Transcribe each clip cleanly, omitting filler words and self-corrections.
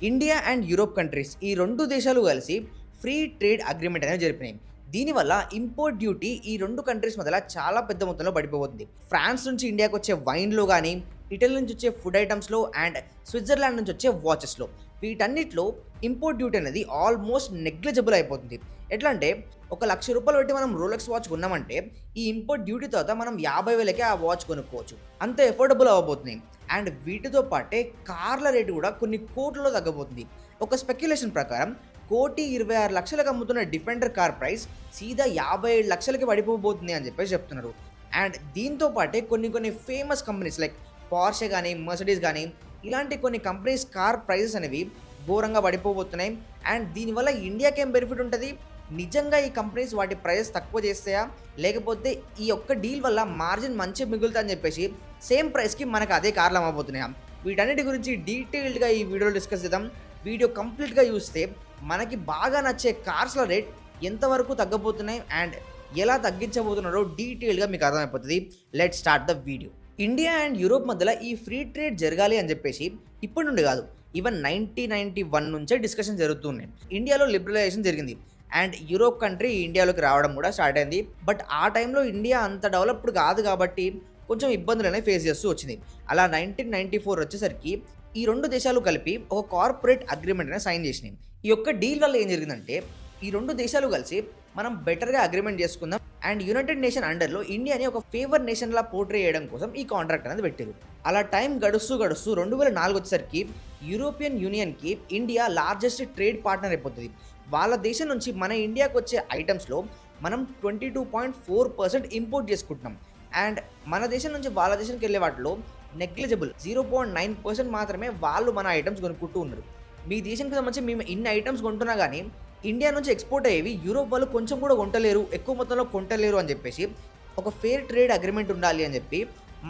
India and Europe countries ఈ 2 దేశాలు కలిసి ఫ్రీ ట్రేడ్ అగ్రీమెంట్ అనేది జరిపినాయి. దీనివల్ల ఇంపోర్ట్ డ్యూటీ ఈ 2 కంట్రీస్ మధ్యల చాలా పెద్ద మొత్తంలో పడిపోతుంది. ఫ్రాన్స్ నుంచి ఇండియాకొచ్చే వైన్‌లో గానీ, ఇటలీ నుంచి వచ్చే ఫుడ్ ఐటెమ్స్‌లో అండ్ స్విట్జర్లాండ్ నుంచి వచ్చే వాచెస్‌లో వీటన్నిటిలో ఇంపోర్ట్ డ్యూటీ అనేది ఆల్మోస్ట్ నెగ్లిజిబుల్ అయిపోతుంది. ఎట్లా అంటే ఒక రూ. 1,00,000 పెట్టి మనం రోలెక్స్ వాచ్ కొన్నామంటే ఈ ఇంపోర్ట్ డ్యూటీ తర్వాత మనం 50,000కే ఆ వాచ్ కొనుక్కోవచ్చు. అంత ఎఫోర్డబుల్ అవ్వబోతున్నాయి. అండ్ వీటితో పాటే కార్ల రేటు కూడా కొన్ని కోట్లలో తగ్గబోతుంది. ఒక స్పెక్యులేషన్ ప్రకారం 1,26,00,000కి అమ్ముతున్న డిఫెండర్ కార్ ప్రైస్ సీదా 57,00,000కి పడిపోబోతుంది అని చెప్పేసి చెప్తున్నారు. అండ్ దీంతో పాటే కొన్ని ఫేమస్ కంపెనీస్ లైక్ పోర్షే కానీ, మెర్సిడీస్ కానీ ఇలాంటి కొన్ని కంపెనీస్ కార్ ప్రైజెస్ అనేవి ఘోరంగా పడిపోబోతున్నాయి. అండ్ దీనివల్ల ఇండియాకి ఏం బెనిఫిట్ ఉంటుంది? నిజంగా ఈ కంపెనీస్ వాటి ప్రైజెస్ తక్కువ చేస్తాయా? లేకపోతే ఈ ఒక్క డీల్ వల్ల మార్జిన్ మంచిగా మిగులుతుందని చెప్పేసి సేమ్ ప్రైస్‌కి మనకు అదే కార్లు అమ్మబోతున్నాయా? వీటన్నిటి గురించి డీటెయిల్డ్‌గా ఈ వీడియోలో డిస్కస్ చేద్దాం. వీడియో కంప్లీట్‌గా చూస్తే మనకి బాగా నచ్చే కార్స్‌ల రేట్ ఎంతవరకు తగ్గబోతున్నాయి అండ్ ఎలా తగ్గించబోతున్నారో డీటెయిల్‌గా మీకు అర్థమైపోతుంది. Let's start the video. India and Europe మధ్యలో ఈ ఫ్రీ ట్రేడ్ జరగాలి అని చెప్పేసి ఇప్పటి నుండి కాదు, ఈవెన్ 1991 నుంచే డిస్కషన్ జరుగుతున్నాయి. ఇండియాలో లిబరలైజేషన్ జరిగింది అండ్ యూరోప్ కంట్రీ ఇండియాలోకి రావడం కూడా స్టార్ట్ అయింది. బట్ ఆ టైంలో ఇండియా అంత డెవలప్డ్ కాదు కాబట్టి కొంచెం ఇబ్బందులు అనేవి ఫేస్ చేస్తూ వచ్చింది. అలా 1994 వచ్చేసరికి ఈ 2 దేశాలు కలిపి ఒక కార్పొరేట్ అగ్రిమెంట్ అనేది సైన్ చేసినాయి. ఈ యొక్క డీల్ వల్ల ఏం జరిగిందంటే ఈ 2 దేశాలు కలిసి మనం బెటర్గా అగ్రిమెంట్ చేసుకుందాం అండ్ యునైటెడ్ నేషన్ అండర్లో ఇండియాని ఒక ఫేవర్ నేషన్లా పోర్ట్రే చేయడం కోసం ఈ కాంట్రాక్ట్ అనేది పెట్టారు. అలా టైం గడుస్తూ 2004 వచ్చేసరికి యూరోపియన్ యూనియన్కి ఇండియా లార్జెస్ట్ ట్రేడ్ పార్ట్నర్ అయిపోతుంది. వాళ్ళ దేశం నుంచి మన ఇండియాకి వచ్చే ఐటమ్స్లో మనం 22.4% ఇంపోర్ట్ చేసుకుంటున్నాం. అండ్ మన దేశం నుంచి వాళ్ళ దేశానికి వెళ్ళే వాటిలో నెగ్లిజిబుల్ 0.9% మాత్రమే వాళ్ళు మన ఐటమ్స్ కొనుక్కుంటూ ఉన్నారు. మీ దేశానికి సంబంధించి మేము ఇన్ని ఐటమ్స్ కొంటున్నా కానీ ఇండియా నుంచి ఎక్స్పోర్ట్ అయ్యేవి యూరోప్ వాళ్ళు కొంచెం కూడా కొంటలేరు, ఎక్కువ మొత్తంలో కొంటలేరు అని చెప్పేసి ఒక ఫేర్ ట్రేడ్ అగ్రిమెంట్ ఉండాలి అని చెప్పి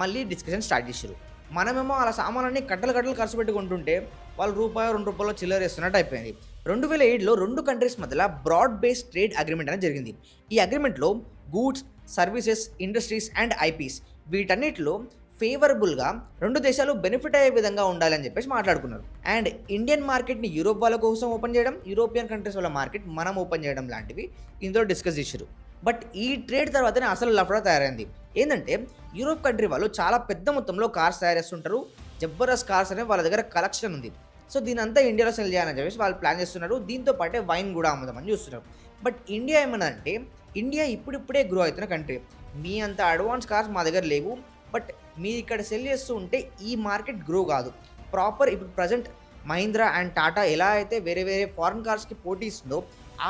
మళ్ళీ డిస్కషన్ స్టార్ట్ చేశారు. మనమేమో అలా సామాన్లన్నీ కట్టలు ఖర్చు పెట్టి కొంటుంటే వాళ్ళు రూపాయో 2 చిల్లర వేస్తున్నట్టు అయిపోయింది. 2007లో 2 కంట్రీస్ మధ్యలో బ్రాడ్ బేస్డ్ ట్రేడ్ అగ్రిమెంట్ అనేది జరిగింది. ఈ అగ్రిమెంట్లో goods, services, industries and IPs వీటన్నిటిలో ఫేవరబుల్గా 2 దేశాలు బెనిఫిట్ అయ్యే విధంగా ఉండాలని చెప్పేసి మాట్లాడుకున్నారు. అండ్ ఇండియన్ మార్కెట్ని యూరోప్ వాళ్ళ కోసం ఓపెన్ చేయడం, యూరోపియన్ కంట్రీస్ వాళ్ళ మార్కెట్ మనం ఓపెన్ చేయడం లాంటివి ఇందులో డిస్కస్ చేశారు. బట్ ఈ ట్రేడ్ తర్వాతనే అసలు లఫడా తయారైంది. ఏంటంటే యూరోప్ కంట్రీ వాళ్ళు చాలా పెద్ద మొత్తంలో కార్స్ తయారు చేస్తుంటారు. జబర్దస్త్ కార్స్ అనే వాళ్ళ దగ్గర కలెక్షన్ ఉంది. సో దీని అంతా ఇండియాలో సెల్ చేయాలని చెప్పేసి వాళ్ళు ప్లాన్ చేస్తున్నారు. దీంతో పాటే వైన్ కూడా అమ్ముదామని చూస్తున్నారు. బట్ ఇండియా ఏమన్నదంటే ఇండియా ఇప్పుడిప్పుడే గ్రో అవుతున్న కంట్రీ, మీ అంత అడ్వాన్స్ కార్స్ మా దగ్గర లేవు, బట్ మీరు ఇక్కడ సెల్ చేస్తూ ఉంటే ఈ మార్కెట్ గ్రో కాదు. ప్రాపర్ ఇప్పుడు ప్రజెంట్ మహీంద్రా అండ్ టాటా ఎలా అయితే వేరే ఫారిన్ కార్స్కి పోటీ ఇస్తుందో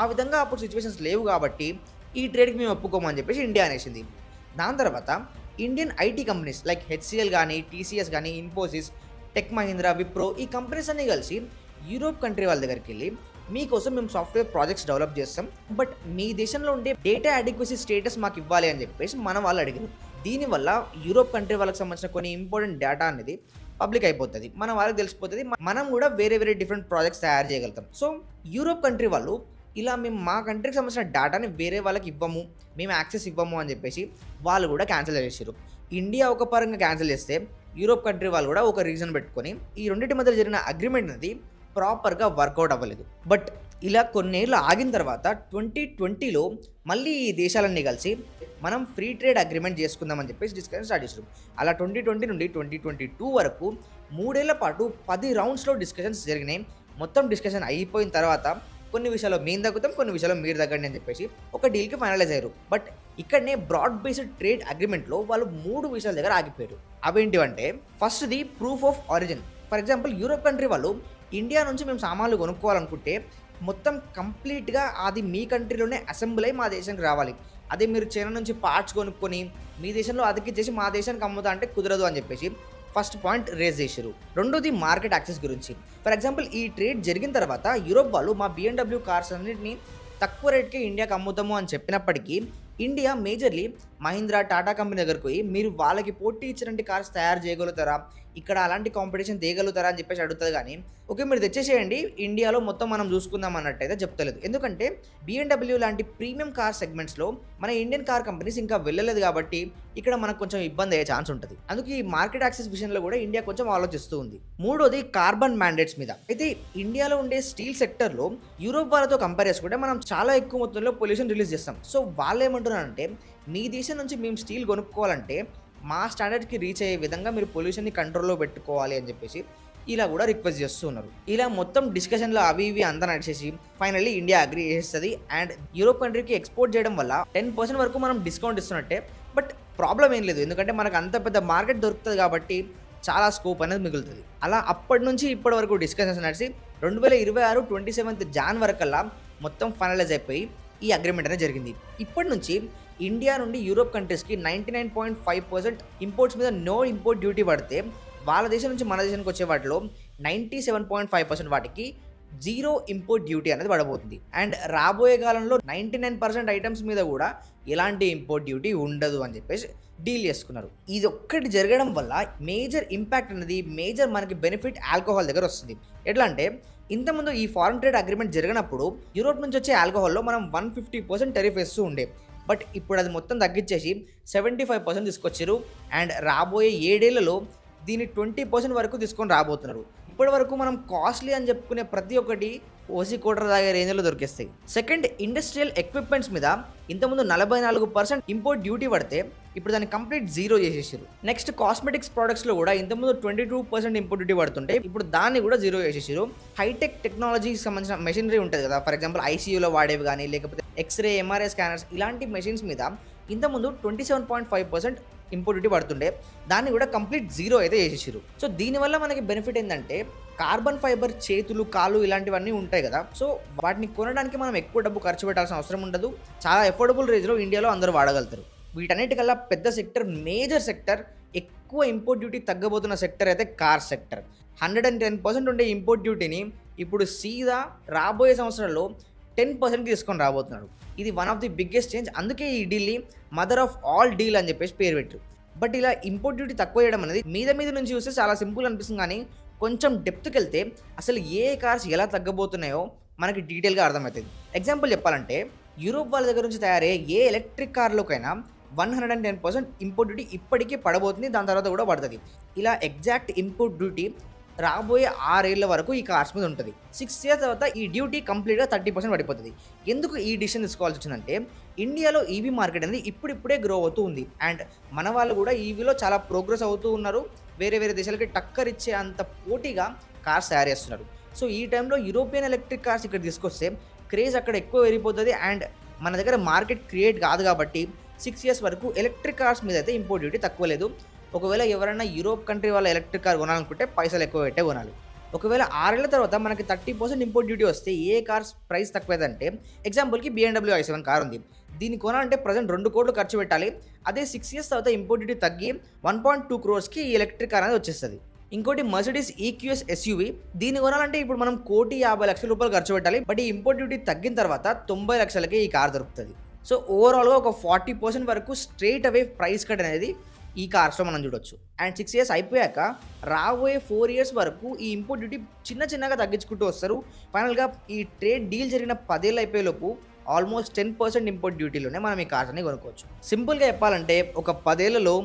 ఆ విధంగా అప్పుడు సిచ్యువేషన్స్ లేవు కాబట్టి ఈ ట్రేడ్కి మేము ఒప్పుకోమని చెప్పేసి ఇండియా అనేసింది. దాని తర్వాత Indian IT companies like HCl కానీ, టీసీఎస్ కానీ, ఇన్ఫోసిస్, టెక్ మహీంద్రా, విప్రో ఈ కంపెనీస్ అన్నీ కలిసి యూరోప్ కంట్రీ వాళ్ళ దగ్గరికి వెళ్ళి మీకోసం మేము సాఫ్ట్వేర్ ప్రాజెక్ట్స్ డెవలప్ చేస్తాం, బట్ మీ దేశంలో ఉండే డేటా అడిక్వసీ స్టేటస్ మాకు ఇవ్వాలి అని చెప్పేసి మన వాళ్ళు అడిగారు. దీనివల్ల యూరోప్ కంట్రీ వాళ్ళకి సంబంధించిన కొన్ని ఇంపార్టెంట్ డేటా అనేది పబ్లిక్ అయిపోతుంది, మన వాళ్ళకి తెలిసిపోతుంది, మనం కూడా వేరే డిఫరెంట్ ప్రాజెక్ట్స్ తయారు చేయగలుగుతాం. సో యూరోప్ కంట్రీ వాళ్ళు ఇలా మేము మా కంట్రీకి సంబంధించిన డేటాని వేరే వాళ్ళకి ఇవ్వము, మేము యాక్సెస్ ఇవ్వము అని చెప్పేసి వాళ్ళు కూడా క్యాన్సిల్ చేశారు. ఇండియా ఒక పరంగా క్యాన్సిల్ చేస్తే యూరోప్ కంట్రీ వాళ్ళు కూడా ఒక రీజన్ పెట్టుకొని ఈ రెండింటి మధ్య జరిగిన అగ్రిమెంట్ అనేది ప్రాపర్గా వర్కౌట్ అవ్వలేదు. బట్ ఇలా కొన్నేళ్ళు ఆగిన తర్వాత 2020లో మళ్ళీ ఈ దేశాలన్నీ కలిసి మనం ఫ్రీ ట్రేడ్ అగ్రిమెంట్ చేసుకుందామని చెప్పేసి డిస్కషన్ స్టార్ట్ చేశారు. అలా 2020 నుండి 2022 వరకు 3 ఏళ్ల పాటు 10 రౌండ్స్లో డిస్కషన్స్ జరిగినాయి. మొత్తం డిస్కషన్ అయిపోయిన తర్వాత కొన్ని విషయాల్లో మేము తగ్గుతాం, కొన్ని విషయాల్లో మీరు తగ్గండి అని చెప్పేసి ఒక డీల్కి ఫైనలైజ్ అయ్యారు. బట్ ఇక్కడనే బ్రాడ్ బేస్డ్ ట్రేడ్ అగ్రిమెంట్లో వాళ్ళు 3 విషయాల దగ్గర ఆగిపోయారు. అవేంటివంటే ఫస్ట్ది proof of origin. For example Europe country వాళ్ళు ఇండియా నుంచి మేము సామాన్లు కొనుక్కోవాలనుకుంటే మొత్తం కంప్లీట్గా అది మీ కంట్రీలోనే అసెంబుల్ అయ్యి మా దేశానికి రావాలి. అదే మీరు చైనా నుంచి పార్ట్స్ కొనుక్కొని మీ దేశంలో అతికిచ్చేసి మా దేశానికి అమ్ముతా అంటే కుదరదు అని చెప్పేసి ఫస్ట్ పాయింట్ రేజ్ చేశారు. రెండోది మార్కెట్ యాక్సెస్ గురించి. ఫర్ ఎగ్జాంపుల్ ఈ ట్రేడ్ జరిగిన తర్వాత యూరోప్ వాళ్ళు మా BMW కార్స్ అన్నింటినీ తక్కువ రేట్కే ఇండియాకి అమ్ముతాము అని చెప్పినప్పటికీ India majorly Mahindra, Tata company దగ్గరికి పోయి మీరు వాళ్ళకి పోటీ ఇచ్చినటువంటి కార్స్ తయారు చేయగలుగుతారా? ఇక్కడ అలాంటి కాంపిటీషన్ తేగలుగుతారా అని చెప్పేసి అడుగుతది గానీ, ఓకే మీరు తెచ్చేసేయండి ఇండియాలో మొత్తం మనం చూసుకుందాం అన్నట్టయితే చెప్తలేదు. ఎందుకంటే BMW లాంటి ప్రీమియం కార్ సెగ్మెంట్స్‌లో మన ఇండియన్ కార్ కంపెనీస్ ఇంకా వెళ్ళలేదు కాబట్టి ఇక్కడ మనకు కొంచెం ఇబ్బంది అయ్యే ఛాన్స్ ఉంటది. అందుకే ఈ మార్కెట్ యాక్సెస్ విషయంలో కూడా ఇండియా కొంచెం ఆలోచిస్తూ ఉంది. మూడోది కార్బన్ మ్యాండేట్స్ మీద. అయితే ఇండియాలో ఉండే స్టీల్ సెక్టర్‌లో యూరోప్ వాళ్ళతో కంపేర్ చేసుకుంటే మనం చాలా ఎక్కువ మొత్తంలో పొల్యూషన్ రిలీజ్ చేస్తాం. సో వాళ్ళేమంటున్నారంటే మీ దేశం నుంచి మేము స్టీల్ కొనుక్కోవాలంటే మా స్టాండర్డ్‌కి రీచ్ అయ్యే విధంగా మీరు పొల్యూషన్‌ని కంట్రోల్‌లో పెట్టుకోవాలి అని చెప్పేసి ఇలా కూడా రిక్వెస్ట్ చేస్తున్నారు. ఇలా మొత్తం డిస్కషన్‌లో అవి ఇవి అంతా నడిచేసి ఫైనల్లీ ఇండియా అగ్రీ చేస్తది. అండ్ యూరోప్ కంట్రీకి ఎక్స్పోర్ట్ చేయడం వల్ల 10% వరకు మనం డిస్కౌంట్ ఇస్తున్నట్టే. బట్ ప్రాబ్లం ఏం లేదు. ఎందుకంటే మనకు అంత పెద్ద మార్కెట్ దొరుకుతది కాబట్టి చాలా స్కోప్ అనేది మిగులుతది. అలా అప్పటి నుంచి ఇప్పటి వరకు డిస్కషన్స్ నడిచి 2026 27th జాన్ వరకల్లా మొత్తం ఫైనలైజ్ అయిపోయి ఈ అగ్రిమెంట్ అనేది జరిగింది. ఇప్పటి నుంచి ఇండియా నుండి యూరోప్ కంట్రీస్‌కి 99.5% ఇంపోర్ట్స్ మీద నో ఇంపోర్ట్ డ్యూటీ పడితే వాళ్ళ దేశం నుంచి మన దేశానికి వచ్చే వాటిలో 97.5% వాటికి జీరో ఇంపోర్ట్ డ్యూటీ అనేది పడబోతుంది. అండ్ రాబోయే కాలంలో 99% ఐటమ్స్ మీద కూడా ఎలాంటి ఇంపోర్ట్ డ్యూటీ ఉండదు అని చెప్పేసి డీల్ చేసుకున్నారు. ఇది ఒక్కటి జరగడం వల్ల మేజర్ ఇంపాక్ట్ అనేది మనకి బెనిఫిట్ ఆల్కహాల్ దగ్గర వస్తుంది. ఎట్లా అంటే ఇంతకుముందు ఈ ఫారెన్ ట్రేడ్ అగ్రిమెంట్ జరిగినప్పుడు యూరోప్ నుంచి వచ్చే ఆల్కహాల్లో మనం 150% టెరిఫ్ వేస్తూ ఉండే. బట్ ఇప్పుడు అది మొత్తం తగ్గించేసి 75% తీసుకొచ్చారు. అండ్ రాబోయే 7 ఏళ్లలో దీన్ని 20% వరకు తీసుకొని రాబోతున్నారు. ఇప్పటి వరకు మనం కాస్ట్లీ అని చెప్పుకునే ప్రతి ఒక్కటి ఓసి కోటర్ తాగే రేంజ్లో దొరికేస్తాయి. సెకండ్, ఇండస్ట్రియల్ ఎక్విప్మెంట్స్ మీద ఇంతకుముందు 44% ఇంపోర్ట్ డ్యూటీ పడితే ఇప్పుడు దాన్ని కంప్లీట్ జీరో చేసేసారు. నెక్స్ట్, కాస్మెటిక్స్ ప్రోడక్ట్స్లో కూడా ఇంతకుముందు 22% ఇంపోర్ట్ డ్యూటీ పడుతుంటే ఇప్పుడు దాన్ని కూడా జీరో చేసేసారు. హైటెక్ టెక్నాలజీకి సంబంధించిన మెషినరీ ఉంటుంది కదా, ఫర్ ఎగ్జాంపుల్ ఐసీయూలో వాడేవి కానీ లేకపోతే ఎక్స్రే, ఎంఆర్ఐ స్కానర్స్ ఇలాంటి మెషిన్స్ మీద ఇంతకుముందు 27.5% ఇంపోర్ట్ డ్యూటీ పడుతుండే దాన్ని కూడా కంప్లీట్ జీరో అయితే చేసేసారు. సో దీనివల్ల మనకి బెనిఫిట్ ఏంటంటే కార్బన్ ఫైబర్ చేతులు, కాళ్ళు ఇలాంటివన్నీ ఉంటాయి కదా, సో వాటిని కొనడానికి మనం ఎక్కువ డబ్బు ఖర్చు పెట్టాల్సిన అవసరం ఉండదు. చాలా ఎఫోర్డబుల్ రేంజ్లో ఇండియాలో అందరూ వాడగలుగుతారు. వీటన్నిటికల్లా పెద్ద సెక్టర్, మేజర్ సెక్టర్, ఎక్కువ ఇంపోర్ట్ డ్యూటీ తగ్గబోతున్న సెక్టర్ అయితే కార్ సెక్టర్. 110% ఉండే ఇంపోర్ట్ డ్యూటీని ఇప్పుడు సీదా రాబోయే సంవత్సరాల్లో 10% తీసుకొని రాబోతున్నాడు. ఇది one of the biggest change. అందుకే ఈ డీల్ని మదర్ ఆఫ్ ఆల్ డీల్ అని చెప్పేసి పేరు పెట్టు. బట్ ఇలా ఇంపోర్ట్ డ్యూటీ తక్కువ చేయడం అనేది మీద నుంచి చూస్తే చాలా సింపుల్ అనిపిస్తుంది, కానీ కొంచెం డెప్త్కి వెళ్తే అసలు ఏ కార్స్ ఎలా తగ్గబోతున్నాయో మనకి డీటెయిల్గా అర్థమవుతుంది. ఎగ్జాంపుల్ చెప్పాలంటే యూరోప్ వాళ్ళ దగ్గర నుంచి తయారయ్యే ఏ ఎలక్ట్రిక్ కార్లోకైనా 110% ఇంపోర్ట్ డ్యూటీ ఇప్పటికీ పడబోతుంది, దాని తర్వాత కూడా పడుతుంది. ఇలా ఎగ్జాక్ట్ ఇంపోర్ట్ డ్యూటీ రాబోయే 6 ఏళ్ల వరకు ఈ కార్స్ మీద ఉంటుంది. 6 years తర్వాత ఈ డ్యూటీ కంప్లీట్గా 30% పడిపోతుంది. ఎందుకు ఈ డిసిషన్ తీసుకోవాల్సి వచ్చిందంటే ఇండియాలో ఈవీ మార్కెట్ అనేది ఇప్పుడిప్పుడే గ్రో అవుతూ ఉంది. అండ్ మన వాళ్ళు కూడా ఈవీలో చాలా ప్రోగ్రెస్ అవుతూ ఉన్నారు. వేరే దేశాలకి టక్కర్ ఇచ్చే అంత పోటీగా కార్స్ తయారు చేస్తున్నారు. సో ఈ టైంలో యూరోపియన్ ఎలక్ట్రిక్ కార్స్ ఇక్కడ తీసుకొస్తే క్రేజ్ అక్కడ ఎక్కువ పెరిగిపోతుంది. అండ్ మన దగ్గర మార్కెట్ క్రియేట్ కాదు కాబట్టి 6 years వరకు ఎలక్ట్రిక్ కార్స్ మీద అయితే ఇంపోర్ట్ డ్యూటీ తక్కువ లేదు. ఒకవేళ ఎవరైనా యూరోప్ కంట్రీ వాళ్ళ ఎలక్ట్రిక్ కార్ కొనాలనుకుంటే పైసలు ఎక్కువ పెట్టే కొనాలి. ఒకవేళ 6 ఏళ్ల తర్వాత మనకి 30% ఇంపోర్ట్ డ్యూటీ వస్తే ఏ కార్స్ ప్రైస్ తక్కువదంటే ఎగ్జాంపుల్కి BMW i7 కార్ ఉంది. దీన్ని కొనాలంటే ప్రజెంట్ 2 కోట్లు ఖర్చు పెట్టాలి. అదే 6 years తర్వాత ఇంపోర్ట్ డ్యూటీ తగ్గి 1.2 crores ఈ ఎలక్ట్రిక్ కార్ అనేది వచ్చేస్తుంది. ఇంకోటి మర్సిడీస్ EQS SUV, దీన్ని కొనాలంటే ఇప్పుడు మనం 1,50,00,000 రూపాయలు ఖర్చు పెట్టాలి. బట్ ఈ ఇంపోర్ట్ డ్యూటీ తగ్గిన తర్వాత 90 లక్షలకే ఈ కార్ దొరుకుతుంది. సో ఓవరాల్గా ఒక 40% వరకు స్ట్రైట్ అవే ప్రైస్ కట్ అనేది ఈ కార్స్లో మనం చూడొచ్చు. అండ్ 6 years అయిపోయాక రాబోయే 4 years వరకు ఈ ఇంపోర్ట్ డ్యూటీ చిన్నగా తగ్గించుకుంటూ వస్తారు. ఫైనల్గా ఈ ట్రేడ్ డీల్ జరిగిన 10 ఏళ్ళు అయిపోయేలోపు ఆల్మోస్ట్ 10% ఇంపోర్ట్ డ్యూటీలోనే మనం ఈ కార్స్ అన్ని కొనుక్కోవచ్చు. సింపుల్గా చెప్పాలంటే ఒక 10 ఏళ్లలో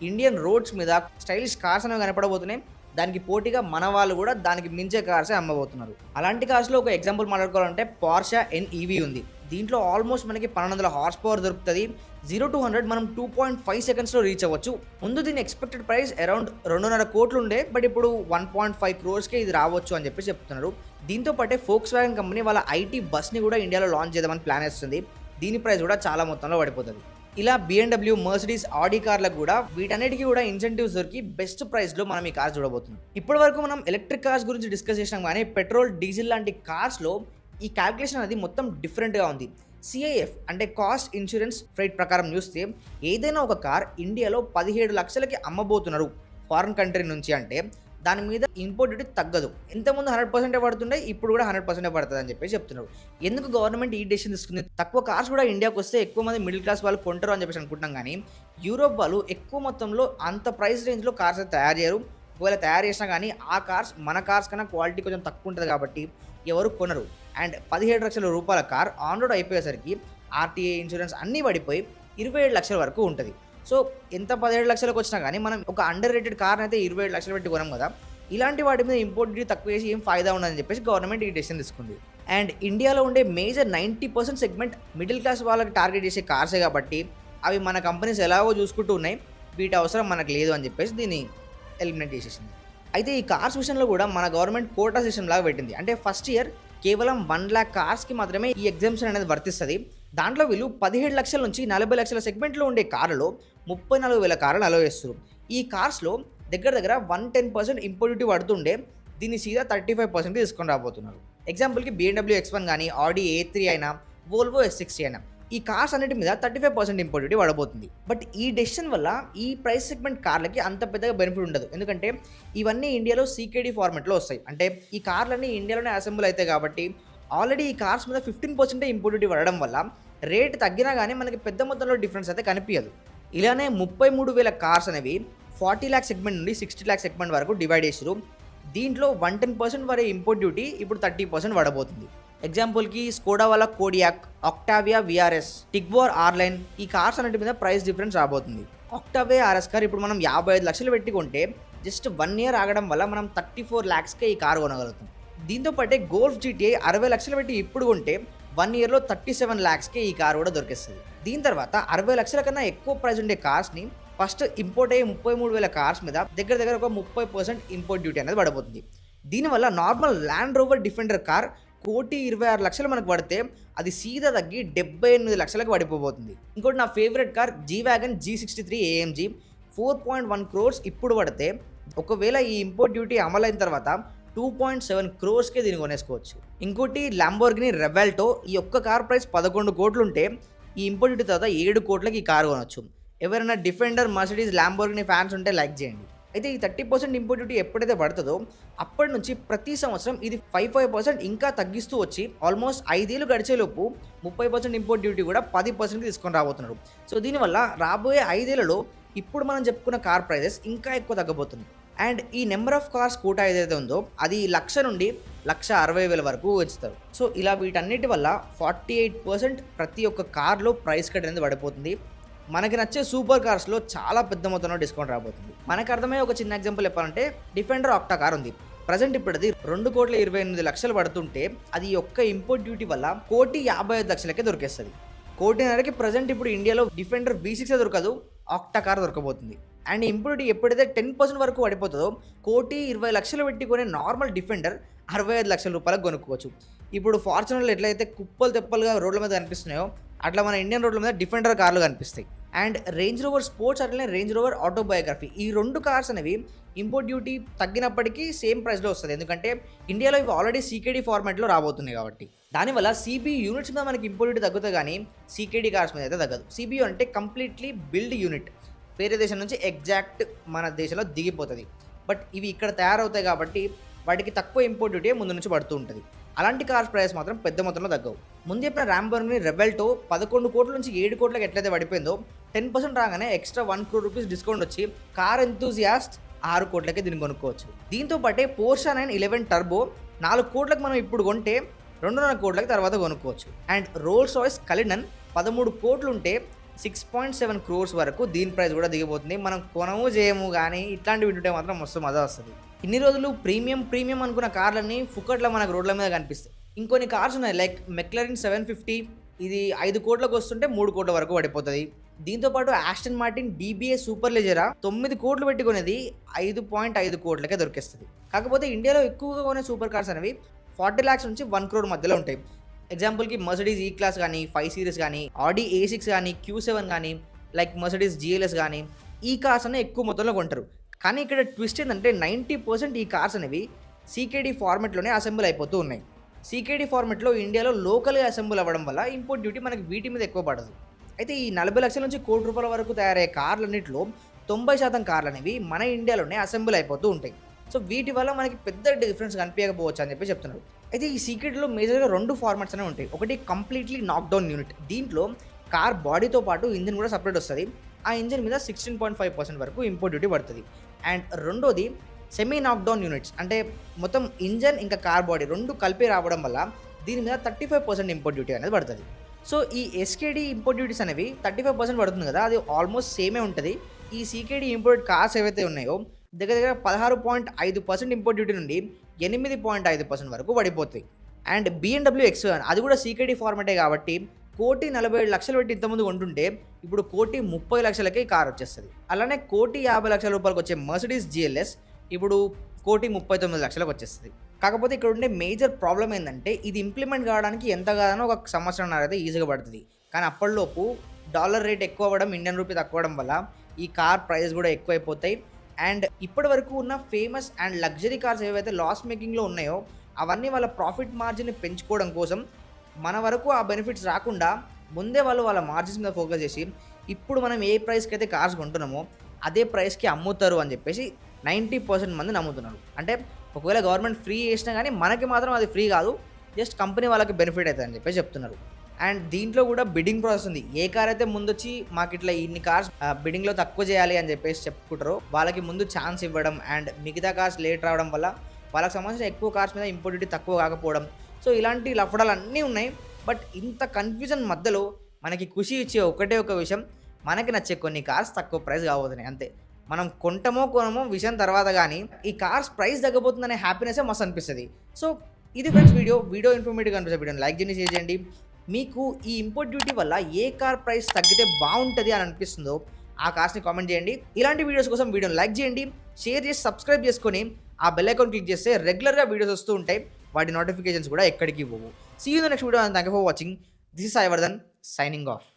ఇండియన్ రోడ్స్ మీద స్టైలిష్ కార్స్ అనేవి కనపడబోతున్నాయి. దానికి పోటీగా మన వాళ్ళు కూడా దానికి మించే కార్సే అమ్మబోతున్నారు. అలాంటి కార్స్లో ఒక ఎగ్జాంపుల్ మాట్లాడుకోవాలంటే Porsche NEV ఉంది. దీంట్లో ఆల్మోస్ట్ మనకి 1200 హార్స్ పవర్ దొరుకుతుంది. 0 to 100 మనం 2.5 secondsలో రీచ్ అవ్వచ్చు. ముందు దీని ఎక్స్పెక్టెడ్ ప్రైస్ అరౌండ్ 2.5 కోట్లు ఉండే, బట్ ఇప్పుడు 1.5 crores ఇది రావచ్చు అని చెప్పి చెప్తున్నారు. దీంతో పాటే Volkswagen కంపెనీ వాళ్ళ IT బస్ని కూడా ఇండియాలో లాంచ్ చేద్దామని ప్లాన్ వేస్తుంది. దీని ప్రైస్ కూడా చాలా మొత్తంలో పడిపోతుంది. ఇలా BMW, Mercedes, Audi కార్లకు కూడా వీటన్నిటికీ కూడా ఇన్సెంటివ్స్ దొరికి బెస్ట్ ప్రైస్లో మనం ఈ కార్స్ చూడబోతున్నాం. ఇప్పటి వరకు మనం ఎలక్ట్రిక్ కార్స్ గురించి డిస్కస్ చేసినాం, కానీ పెట్రోల్, డీజిల్ లాంటి కార్స్లో ఈ క్యాల్కులేషన్ అనేది మొత్తం డిఫరెంట్గా ఉంది. CIF అంటే కాస్ట్ ఇన్సూరెన్స్ ఫ్రైట్ ప్రకారం చూస్తే ఏదైనా ఒక కార్ ఇండియాలో 17 లక్షలకి అమ్మబోతున్నారు ఫారిన్ కంట్రీ నుంచి అంటే దాని మీద ఇంపోర్ట్ డ్యూటీ తగ్గదు. ఇంతకుముందు 100% పడుతుండే, ఇప్పుడు కూడా 100% పడతదని చెప్పేసి చెప్తున్నారు. ఎందుకు గవర్నమెంట్ ఈ డెసిషన్ తీసుకుంది? తక్కువ కార్స్ కూడా ఇండియాకొస్తే ఎక్కువ మంది మిడిల్ క్లాస్ వాళ్ళు కొంటారు అని చెప్పేసి అనుకుంటున్నాం గానీ, యూరోప్ వాళ్ళు ఎక్కువ మొత్తంలో అంత ప్రైస్ రేంజ్‌లో కార్స్ అయితే తయారు చేయరు. ఒకవేళ తయారు చేసినా గానీ, ఆ కార్స్ మన కార్స్ కన్నా క్వాలిటీ కొంచెం తక్కువ ఉంటది కాబట్టి ఎవరు కొనరు. అండ్ రూ. 17,00,000 కార్ ఆన్ రోడ్ అయిపోయేసరికి ఆర్‌టీఏ, ఇన్స్యూరెన్స్ అన్నీ పడిపోయి 27,00,000 వరకు ఉంటది. సో ఎంత 17,00,000కి వచ్చినా గానీ మనం ఒక అండర్ రేటెడ్ కార్‌నైతే 27,00,000 పెట్టి కొనం కదా! ఇలాంటి వాటి మీద ఇంపోర్ట్ డ్యూటీ తక్కువ చేసి ఏం ఫాయిదా ఉండదని చెప్పేసి గవర్నమెంట్ ఈ డెసిషన్ తీసుకుంది. అండ్ ఇండియాలో ఉండే మేజర్ 90% సెగ్మెంట్ మిడిల్ క్లాస్ వాళ్ళకి టార్గెట్ చేసే కార్సే కాబట్టి అవి మన కంపెనీస్ ఎలాగో చూసుకుంటూ ఉన్నాయి. వీటి అవసరం మనకు లేదు అని చెప్పేసి దీన్ని ఎలిమినేట్ చేసేసింది. అయితే ఈ కార్స్ విషయంలో కూడా మన గవర్నమెంట్ కోటా సిస్టమ్ లాగా పెట్టింది. అంటే ఫస్ట్ ఇయర్ కేవలం 1,00,000 కార్స్‌కి మాత్రమే ఈ ఎగ్జామ్షన్ అనేది వర్తిస్తది. దాంట్లో వీళ్ళు 17,00,000 నుంచి 40,00,000 సెగ్మెంట్‌లో ఉండే కార్లలో 34,000 కార్లను అలౌ చేస్తున్నారు. ఈ కార్స్‌లో దగ్గర 110% ఇంపోర్ట్ డ్యూటీ పడుతుండే దీన్ని సీదా 35%కి తీసుకొని రాబోతున్నారు. ఎగ్జాంపుల్‌కి BMW X1 గానీ, Audi A3 అయినా, Volvo S60 అయినా ఈ కార్స్ అన్నిటి మీద 35% ఇంపోర్ట్ డ్యూటీ పడబోతుంది. బట్ ఈ డెసిషన్ వల్ల ఈ ప్రైస్ సెగ్మెంట్ కార్లకి అంత పెద్దగా బెనిఫిట్ ఉండదు. ఎందుకంటే ఇవన్నీ ఇండియాలో సీకేడీ ఫార్మాట్‌లో వస్తాయి. అంటే ఈ కార్లన్నీ ఇండియాలోనే అసెంబుల్ అవుతాయి కాబట్టి ఆల్రెడీ ఈ కార్స్ మీద 15% ఇంపోర్ట్ డ్యూటీ పడడం వల్ల రేట్ తగ్గినా గానీ మనకి పెద్ద మొత్తంలో డిఫరెన్స్ అయితే కనిపియదు. ఇలానే 33,000 కార్స్ అనేవి 40,00,000 సెగ్మెంట్ నుండి 60,00,000 సెగ్మెంట్ వరకు డివైడ్ చేసిర్రు. దీంట్లో 110% వరే ఇంపోర్ట్ డ్యూటీ ఇప్పుడు 30% పడబోతుంది. ఎగ్జాంపుల్‌కి స్కోడా వాళ్ళ కోడియాక్, ఆక్టావియా వీఆర్ఎస్, టిగ్వార్ ఆర్‌లైన్ ఈ కార్స్ అన్నిటి మీద ప్రైస్ డిఫరెన్స్ రాబోతుంది. ఆక్టావియా ఆర్ఎస్ కార్ ఇప్పుడు మనం 55,00,000 పెట్టి కొంటే జస్ట్ 1 ఇయర్ ఆగడం వల్ల మనం 34,00,000కే ఈ కార్ కొనగలుగుతాం. దీంతో పాటే గోల్ఫ్ జీటీఐ 60,00,000 పెట్టి ఇప్పుడు కొంటే 1 ఇయర్‌లో 37,00,000కే ఈ కార్ కూడా దొరికేస్తది. దీని తర్వాత 60,00,000 కన్నా ఎక్కువ ప్రైస్ ఉండే కార్స్‌ని ఫస్ట్ ఇంపోర్ట్ అయ్యే 33,000 కార్స్ మీద దగ్గర ఒక 30% ఇంపోర్ట్ డ్యూటీ అనేది పడబోతుంది. దీనివల్ల normal land rover defender car 1,26,00,000 మనకు పడితే అది సీదా తగ్గి 78,00,000కి పడిపోబోతుంది. ఇంకోటి నా favourite car G-Wagon G63 AMG 4.1 crores ఇప్పుడు పడితే ఒకవేళ ఈ ఇంపోర్ట్ డ్యూటీ అమలైన తర్వాత 2.7 crores దీన్ని కొనేసుకోవచ్చు. ఇంకోటి ల్యాంబోర్గిని రెవెల్టో ఈ ఒక్క కార్ ప్రైస్ 11 కోట్లు ఉంటే ఈ ఇంపోర్ట్ డ్యూటీ తర్వాత 7 కోట్లకి ఈ కార్ కొనొచ్చు. ఎవరైనా డిఫెండర్, మర్సిడీస్, ల్యాంబోర్గిని ఫ్యాన్స్ ఉంటే లైక్ చేయండి. అయితే ఈ 30% ఇంపోర్ట్ డ్యూటీ ఎప్పుడైతే పడుతుందో అప్పటి నుంచి ప్రతి సంవత్సరం ఇది 5% ఇంకా తగ్గిస్తూ వచ్చి ఆల్మోస్ట్ 5 ఏళ్ళు గడిచేలోపు 30% ఇంపోర్ట్ డ్యూటీ కూడా 10%కి తీసుకొని రాబోతున్నారు. సో దీనివల్ల రాబోయే 5 ఏళ్లలో ఇప్పుడు మనం చెప్పుకున్న కార్ ప్రైజెస్ ఇంకా ఎక్కువ తగ్గబోతుంది. అండ్ ఈ నెంబర్ ఆఫ్ కార్స్ కోటా ఏదైతే ఉందో అది 1,00,000 నుండి 1,60,000 వరకు పెంచుతారు. సో ఇలా వీటన్నిటి వల్ల 48% ప్రతి ఒక్క కార్లో ప్రైస్ కట్ అనేది పడిపోతుంది. మనకి నచ్చే సూపర్ కార్స్లో చాలా పెద్ద మొత్తంలో డిస్కౌంట్ రాబోతుంది. మనకు అర్థమయ్యే ఒక చిన్న ఎగ్జాంపుల్ చెప్పాలంటే డిఫెండర్ ఆక్టా కార్ ఉంది. ప్రజెంట్ ఇప్పుడు అది 2,28,00,000 పడుతుంటే అది ఒక్క ఇంపోర్ట్ డ్యూటీ వల్ల 1,55,00,000కే దొరికేస్తుంది. 1,50,00,000కి ప్రజెంట్ ఇప్పుడు ఇండియాలో డిఫెండర్ V6 దొరకదు, ఆక్టా కార్ దొరకబోతుంది. అండ్ ఇంపోర్ట్ డ్యూటీ ఎప్పుడైతే 10% వరకు పడిపోతుందో 1,20,00,000 పెట్టి కొనే నార్మల్ డిఫెండర్ 65,00,000 రూపాయలకు కొనుక్కోవచ్చు. ఇప్పుడు ఫార్చునర్లు ఎట్లయితే కుప్పలు తెప్పలుగా రోడ్ల మీద కనిపిస్తున్నాయో అట్లా మన ఇండియన్ రోడ్ల మీద డిఫెండర్ కార్లు కనిపిస్తాయి. అండ్ రేంజ్ రోవర్ స్పోర్ట్స్ అట్లనే రేంజ్ రోవర్ ఆటోబయోగ్రఫీ ఈ 2 కార్స్ అనేవి ఇంపోర్ట్ డ్యూటీ తగ్గినప్పటికీ సేమ్ ప్రైస్లో వస్తుంది. ఎందుకంటే ఇండియాలో ఇవి ఆల్రెడీ సీకేడీ ఫార్మాట్లో రాబోతున్నాయి కాబట్టి. దానివల్ల సిబియు యూనిట్స్ మీద మనకి ఇంపోర్ట్ డ్యూటీ తగ్గుతుంది కానీ సీకేడీ కార్స్ మీద అయితే తగ్గదు. సిబియు అంటే కంప్లీట్లీ బిల్డ్ యూనిట్, వేరే దేశం నుంచి ఎగ్జాక్ట్ మన దేశంలో దిగిపోతుంది. బట్ ఇవి ఇక్కడ తయారవుతాయి కాబట్టి వాటికి తక్కువ ఇంపోర్ట్ డ్యూటీ ముందు నుంచి పడుతూ ఉంటుంది. అలాంటి కార్స్ ప్రైస్ మాత్రం పెద్ద మొత్తంలో తగ్గవు. ముందు చెప్పిన ల్యాంబోర్గిని రెవెల్టో 11 కోట్ల నుంచి 7 కోట్లకి ఎట్లయితే పడిపోయిందో 10% రాగానే ఎక్స్ట్రా 1 crore రూపీస్ డిస్కౌంట్ వచ్చి కార్ ఎంతూజియాస్ట్ 6 కోట్లకే దీన్ని కొనుక్కోవచ్చు. దీంతో పాటే పోర్షా 911 టర్బో 4 కోట్లకు మనం ఇప్పుడు కొంటే 2.5 కోట్లకి తర్వాత కొనుక్కోవచ్చు. అండ్ రోల్స్ రాయ్స్ కలినన్ 13 కోట్లు ఉంటే 6.7 crores వరకు దీని ప్రైస్ కూడా దిగిపోతుంది. మనం కొనము చేయము కానీ ఇట్లాంటివి వింటుంటే మాత్రం మస్తు మజా వస్తుంది. ఇన్ని రోజులు ప్రీమియం అనుకున్న కార్లన్నీ ఫుకట్లో మనకు రోడ్ల మీద కనిపిస్తాయి. ఇంకొన్ని కార్స్ ఉన్నాయి లైక్ మెక్లరిన్ 750 ఇది 5 కోట్లకు వస్తుంటే 3 కోట్ల వరకు పడిపోతుంది. దీంతోపాటు ఆస్టన్ మార్టిన్ DBA సూపర్ లెజరా 9 కోట్లు పెట్టుకునేది 5.5 కోట్లకే దొరికేస్తుంది. కాకపోతే ఇండియాలో ఎక్కువగా కొనే సూపర్ కార్స్ అనేవి 40 lakhs నుంచి 1 crore మధ్యలో ఉంటాయి. ఎగ్జాంపుల్కి మర్సిడీస్ ఈ క్లాస్ కానీ 5 Series కానీ ఆడి A6 కానీ Q7 కానీ లైక్ మర్సిడీస్ GLS కానీ ఈ కార్స్ అనేవి ఎక్కువ మొత్తంలో కొంటారు. కానీ ఇక్కడ ట్విస్ట్ ఏంటంటే 90% ఈ కార్స్ అనేవి సీకేడీ ఫార్మెట్లోనే అసెంబుల్ అయిపోతూ ఉన్నాయి. సీకేడీ ఫార్మెట్లో ఇండియాలో లోకల్గా అసెంబుల్ అవ్వడం వల్ల ఇంపోర్ట్ డ్యూటీ మనకి వీటి మీద ఎక్కువ పడదు. అయితే ఈ 40 లక్షల నుంచి ₹1 కోటి వరకు తయారయ్యే కార్లన్నింటిలో 90% కార్లు అనేవి మన ఇండియాలోనే అసెంబుల్ అయిపోతూ ఉంటాయి. సో వీటి వల్ల మనకి పెద్ద డిఫరెన్స్ కనిపించకపోవచ్చు అని చెప్పి చెప్తున్నారు. అయితే ఈ సీక్రెట్లో మేజర్గా 2 ఫార్మాట్స్ అనేవి ఉంటాయి. ఒకటి కంప్లీట్లీ నాక్‌డౌన్ యూనిట్. దీంట్లో కార్ బాడీతో పాటు ఇంజిన్ కూడా సెపరేట్ వస్తది. ఆ ఇంజిన్ మీద 16.5% వరకు ఇంపోర్ట్ డ్యూటీ పడుతది. అండ్ రెండోది సెమీ నాక్‌డౌన్ యూనిట్స్. అంటే మొత్తం ఇంజిన్ ఇంకా కార్ బాడీ 2 కలిపి రావడం వల్ల దీని మీద 35% ఇంపోర్ట్ డ్యూటీ అనేది పడుతది. సో ఈ ఎస్కేడీ ఇంపోర్ట్ డ్యూటీస్ అనేవి 35% పడుతుంది కదా! అది ఆల్మోస్ట్ సేమే ఉంటది. ఈ సీకేడీ ఇంపోర్ట్ కార్స్ ఏవైతే ఉన్నాయో దగ్గర దగ్గర 16.5% ఇంపోర్ట్ డ్యూటీ నుండి 8.5% వరకు పడిపోతాయి. అండ్ BMW X1 అది కూడా సీకేడీ ఫార్మాటే కాబట్టి 1,47,00,000 పెట్టి ఇంతకుముందు కొంటుంటే ఇప్పుడు 1,30,00,000కే ఈ కార్ వచ్చేస్తది. అలానే 1,50,00,000 రూపాయలకి వచ్చే మర్సిడీస్ GLS ఇప్పుడు 1,39,00,000కి వచ్చేస్తది. కాకపోతే ఇక్కడ ఉండే మేజర్ ప్రాబ్లమ్ ఏందంటే ఇది ఇంప్లిమెంట్ కావడానికి ఎంత కాదనో ఒక సంవత్సరంన్నర అయితే ఈజీగా పడుతది. కానీ అప్పటిలోపు డాలర్ రేట్ ఎక్కువ అవ్వడం, ఇండియన్ రూపీ తక్కువ అవ్వడం వల్ల ఈ కార్ ప్రైస్ కూడా ఎక్కువైపోతాయి. అండ్ ఇప్పటి వరకు ఉన్న ఫేమస్ అండ్ లగ్జరీ కార్స్ ఏవైతే లాస్ మేకింగ్‌లో ఉన్నాయో అవన్నీ వాళ్ళ ప్రాఫిట్ మార్జిన్‌ని పెంచుకోవడం కోసం మన వరకు ఆ బెనిఫిట్స్ రాకుండా ముందే వాళ్ళు వాళ్ళ మార్జిన్స్ మీద ఫోకస్ చేసి ఇప్పుడు మనం ఏ ప్రైస్‌కి అయితే కార్స్ కొంటున్నామో అదే ప్రైస్‌కి అమ్ముతారు అని చెప్పేసి 90% మంది నమ్ముతున్నారు. అంటే ఒకవేళ గవర్నమెంట్ ఫ్రీ చేసినా కానీ మనకి మాత్రం అది ఫ్రీ కాదు. జస్ట్ కంపెనీ వాళ్ళకి బెనిఫిట్ అవుతుందని చెప్పేసి చెప్తున్నారు. అండ్ దీంట్లో కూడా బిడ్డింగ్ ప్రాసెస్ ఉంది. ఏ కార్ అయితే ముందొచ్చి మాకు ఇట్లా ఇన్ని కార్స్ బిడ్డింగ్‌లో తక్కువ చేయాలి అని చెప్పేసి చెప్పుకుంటారో వాళ్ళకి ముందు ఛాన్స్ ఇవ్వడం అండ్ మిగతా కార్స్ లేట్ రావడం వల్ల వాళ్ళకి సంబంధించిన ఎక్కువ కార్స్ మీద ఇంపోర్ట్ డ్యూటీ తక్కువ కాకపోవడం. సో ఇలాంటి లఫడాలు అన్నీ ఉన్నాయి. బట్ ఇంత కన్ఫ్యూజన్ మధ్యలో మనకి ఖుషి ఇచ్చే ఒకటే ఒక విషయం, మనకి నచ్చే కొన్ని కార్స్ తక్కువ ప్రైస్ కాబోతున్నాయి అంతే. మనం కొంటామో కొనమో విషయం తర్వాత కానీ ఈ కార్స్ ప్రైస్ తగ్గబోతుందనే హ్యాపీనెస్సే మస్తు అనిపిస్తుంది. సో ఇది ఫ్రెండ్స్ వీడియో ఇన్ఫర్మేటివ్గా అనిపిస్తే వీడియోని లైక్ చేయండి, షేర్ చేయండి. మీకు ఈ ఇంపోర్ట్ డ్యూటీ వల్ల ఏ కార్ ప్రైస్ తగ్గితే బాగుంటుంది అని అనిపిస్తుందో ఆ కార్స్ని కామెంట్ చేయండి. ఇలాంటి వీడియోస్ కోసం వీడియోని లైక్ చేయండి, షేర్ చేసి సబ్స్క్రైబ్ చేసుకొని ఆ బెల్ ఐకాన్ క్లిక్ చేస్తే రెగ్యులర్గా వీడియోస్ వస్తూ ఉంటాయి. వాటి నోటిఫికేషన్స్ కూడా ఎక్కడికి పోవు. See you in the next video and thank you for watching. This is Sai Vardhan signing of.